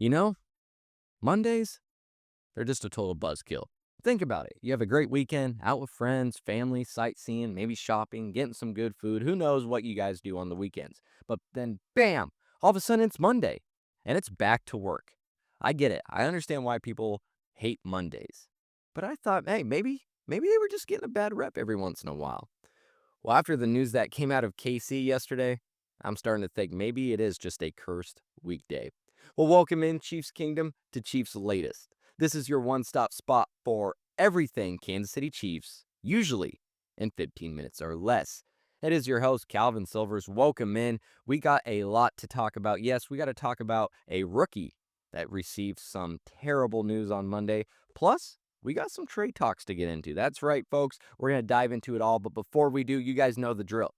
You know, Mondays, they're just a total buzzkill. Think about it. You have a great weekend out with friends, family, sightseeing, maybe shopping, getting some good food. Who knows what you guys do on the weekends? But then, bam, all of a sudden it's Monday and it's back to work. I get it. I understand why people hate Mondays. But I thought, hey, maybe they were just getting a bad rep every once in a while. Well, after the news that came out of KC yesterday, I'm starting to think maybe it is just a cursed weekday. Well, welcome in Chiefs Kingdom to Chiefs Latest. This is your one-stop spot for everything Kansas City Chiefs, usually in 15 minutes or less. It is your host, Calvin Silvers. Welcome in. We got a lot to talk about. Yes, we got to talk about a rookie that received some terrible news on Monday. Plus, we got some trade talks to get into. That's right, folks. We're going to dive into it all. But before we do, you guys know the drill.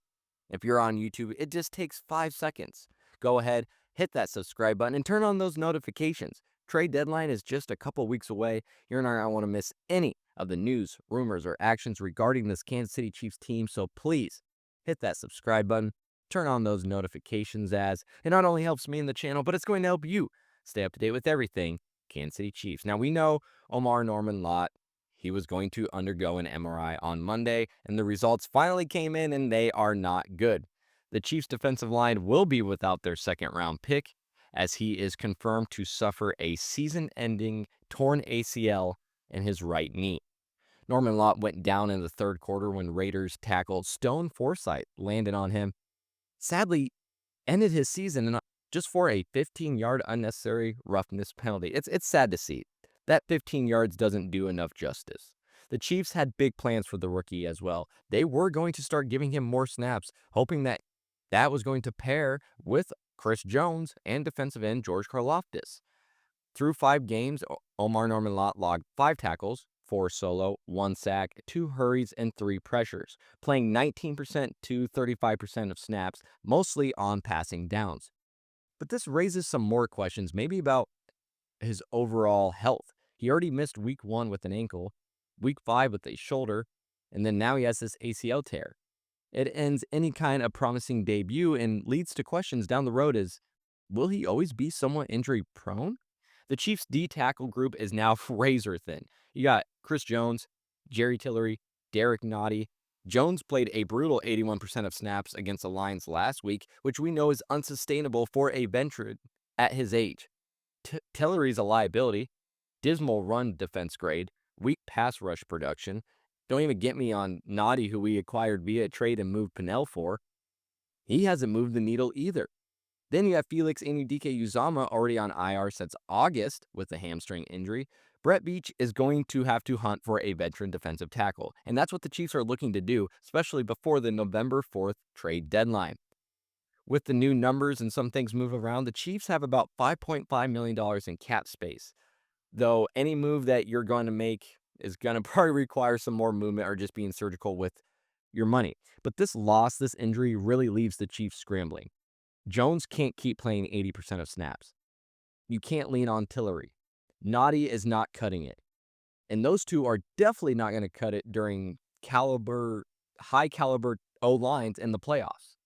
If you're on YouTube, it just takes 5 seconds. Go ahead, hit that subscribe button, and turn on those notifications. Trade deadline is just a couple weeks away. You're not going to want to miss any of the news, rumors, or actions regarding this Kansas City Chiefs team. So please hit that subscribe button, turn on those notifications as it not only helps me in the channel, but it's going to help you stay up to date with everything Kansas City Chiefs. Now, we know Omar Norman Lott, he was going to undergo an MRI on Monday, and the results finally came in, and they are not good. The Chiefs' defensive line will be without their second-round pick, as he is confirmed to suffer a season-ending torn ACL in his right knee. Norman Lott went down in the third quarter when Raiders tackle Stone Forsythe landed on him. Sadly, ended his season just for a 15-yard unnecessary roughness penalty. It's sad to see. That 15 yards doesn't do enough justice. The Chiefs had big plans for the rookie as well. They were going to start giving him more snaps, hoping that was going to pair with Chris Jones and defensive end George Karlaftis. Through 5 games, Omar Norman Lott logged 5 tackles, 4 solo, 1 sack, 2 hurries, and 3 pressures, playing 19% to 35% of snaps, mostly on passing downs. But this raises some more questions, maybe about his overall health. He already missed week 1 with an ankle, week 5 with a shoulder, and then now he has this ACL tear. It ends any kind of promising debut and leads to questions down the road is, will he always be somewhat injury prone? The Chiefs' D tackle group is now razor thin. You got Chris Jones, Jerry Tillery, Derek Nottie. Jones played a brutal 81% of snaps against the Lions last week, which we know is unsustainable for a veteran at his age. Tillery's a liability, dismal run defense grade, weak pass rush production. Don't even get me on Nottie, who we acquired via trade and moved Pinnell for. He hasn't moved the needle either. Then you have Felix Anudike-Uzomah already on IR since August with a hamstring injury. Brett Veach is going to have to hunt for a veteran defensive tackle, and that's what the Chiefs are looking to do, especially before the November 4th trade deadline. With the new numbers and some things move around, the Chiefs have about $5.5 million in cap space, though any move that you're going to make is going to probably require some more movement or just being surgical with your money. But this loss, this injury really leaves the Chiefs scrambling. Jones can't keep playing 80% of snaps. You can't lean on Tillery. Nottie is not cutting it. And those two are definitely not going to cut it during high caliber O-lines in the playoffs.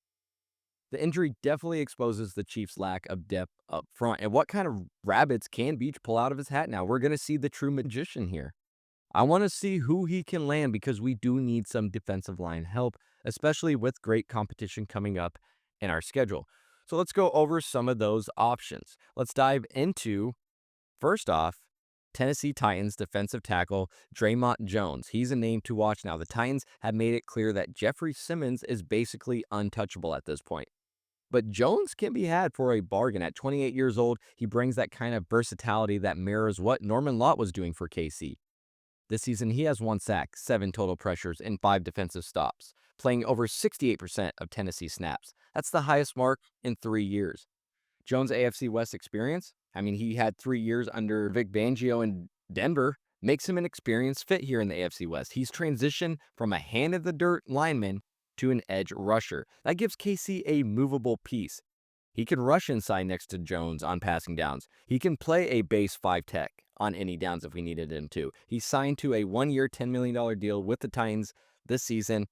The injury definitely exposes the Chiefs' lack of depth up front. And what kind of rabbits can Beach pull out of his hat now? We're going to see the true magician here. I want to see who he can land because we do need some defensive line help, especially with great competition coming up in our schedule. So let's go over some of those options. Let's dive into, first off, Tennessee Titans defensive tackle Draymond Jones. He's a name to watch now. The Titans have made it clear that Jeffrey Simmons is basically untouchable at this point. But Jones can be had for a bargain. At 28 years old, he brings that kind of versatility that mirrors what Norman Lott was doing for KC. This season, he has 1 sack, 7 total pressures, and 5 defensive stops, playing over 68% of Tennessee snaps. That's the highest mark in 3 years. Jones' AFC West experience, he had 3 years under Vic Fangio in Denver, makes him an experienced fit here in the AFC West. He's transitioned from a hand-in-the-dirt lineman to an edge rusher. That gives KC a movable piece. He can rush inside next to Jones on passing downs. He can play a base 5 tech on any downs if we needed him to. He's signed to a 1-year, $10 million deal with the Titans this season.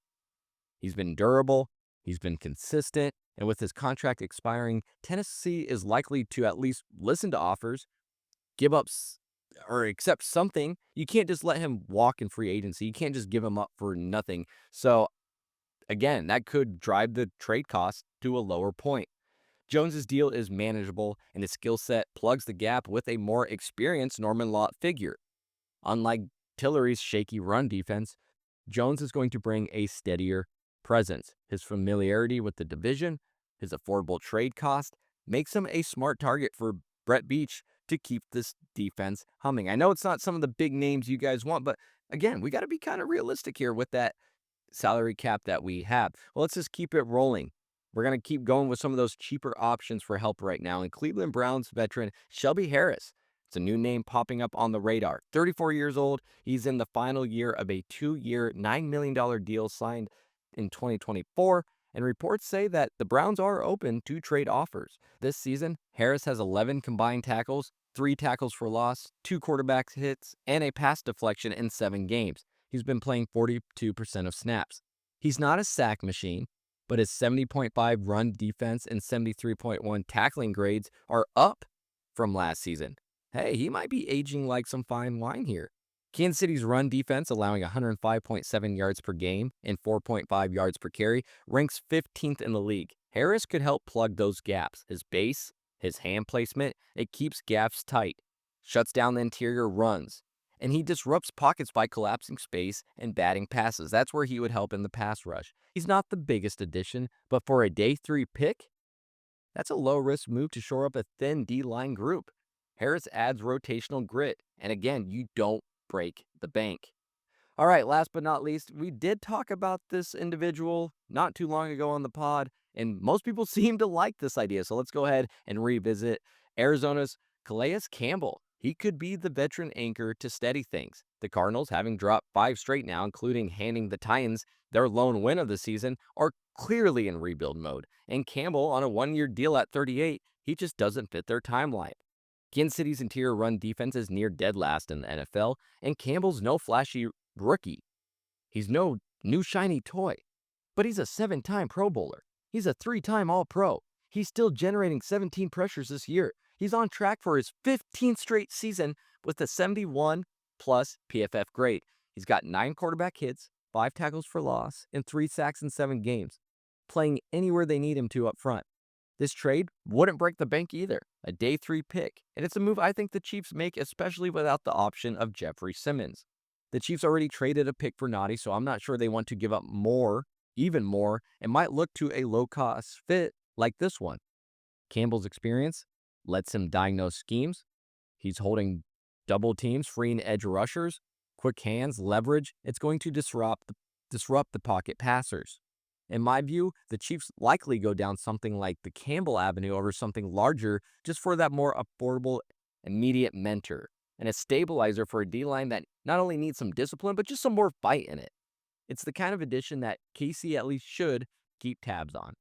He's been durable. He's been consistent. And with his contract expiring, Tennessee is likely to at least listen to offers give up or accept something. You can't just let him walk in free agency. You can't just give him up for nothing. So again, that could drive the trade cost to a lower point. Jones's deal is manageable, and his skill set plugs the gap with a more experienced Norman Lott figure. Unlike Tillery's shaky run defense, Jones is going to bring a steadier presence. His familiarity with the division, his affordable trade cost, makes him a smart target for Brett Beach to keep this defense humming. I know it's not some of the big names you guys want, but again, we got to be kind of realistic here with that salary cap that we have. Well, let's just keep it rolling. We're going to keep going with some of those cheaper options for help right now. And Cleveland Browns veteran Shelby Harris. It's a new name popping up on the radar. 34 years old. He's in the final year of a 2-year, $9 million deal signed in 2024. And reports say that the Browns are open to trade offers. This season, Harris has 11 combined tackles, 3 tackles for loss, 2 quarterback hits, and a pass deflection in 7 games. He's been playing 42% of snaps. He's not a sack machine, but his 70.5 run defense and 73.1 tackling grades are up from last season. Hey, he might be aging like some fine wine here. Kansas City's run defense, allowing 105.7 yards per game and 4.5 yards per carry, ranks 15th in the league. Harris could help plug those gaps. His base, his hand placement, it keeps gaps tight, shuts down the interior runs, and he disrupts pockets by collapsing space and batting passes. That's where he would help in the pass rush. He's not the biggest addition, but for a day 3 pick, that's a low-risk move to shore up a thin D-line group. Harris adds rotational grit, and again, you don't break the bank. All right, last but not least, we did talk about this individual not too long ago on the pod, and most people seem to like this idea. So let's go ahead and revisit Arizona's Calais Campbell. He could be the veteran anchor to steady things. The Cardinals, having dropped 5 straight now, including handing the Titans their lone win of the season, are clearly in rebuild mode. And Campbell, on a 1-year deal at 38, he just doesn't fit their timeline. Kansas City's interior run defense is near dead last in the NFL, and Campbell's no flashy rookie. He's no new shiny toy, but he's a 7-time Pro Bowler. He's a 3-time All-Pro. He's still generating 17 pressures this year. He's on track for his 15th straight season with a 71-plus PFF grade. He's got 9 quarterback hits, 5 tackles for loss, and 3 sacks in 7 games, playing anywhere they need him to up front. This trade wouldn't break the bank either, a day 3 pick, and it's a move I think the Chiefs make, especially without the option of Jeffrey Simmons. The Chiefs already traded a pick for Noddy, so I'm not sure they want to give up more, even more, and might look to a low-cost fit like this one. Campbell's experience lets him diagnose schemes. He's holding double teams, freeing edge rushers, quick hands, leverage. It's going to disrupt the pocket passers. In my view, the Chiefs likely go down something like the Campbell Avenue over something larger just for that more affordable, immediate mentor and a stabilizer for a D-line that not only needs some discipline, but just some more fight in it. It's the kind of addition that KC at least should keep tabs on.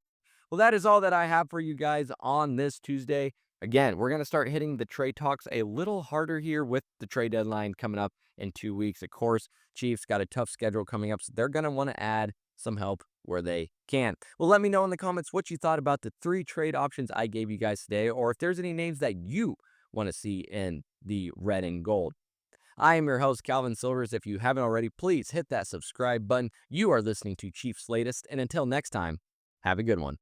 Well, that is all that I have for you guys on this Tuesday. Again, we're going to start hitting the trade talks a little harder here with the trade deadline coming up in 2 weeks. Of course, Chiefs got a tough schedule coming up, so they're going to want to add some help where they can. Well, let me know in the comments what you thought about the 3 trade options I gave you guys today, or if there's any names that you want to see in the red and gold. I am your host, Calvin Silvers. If you haven't already, please hit that subscribe button. You are listening to Cheifs Latest, and until next time, have a good one.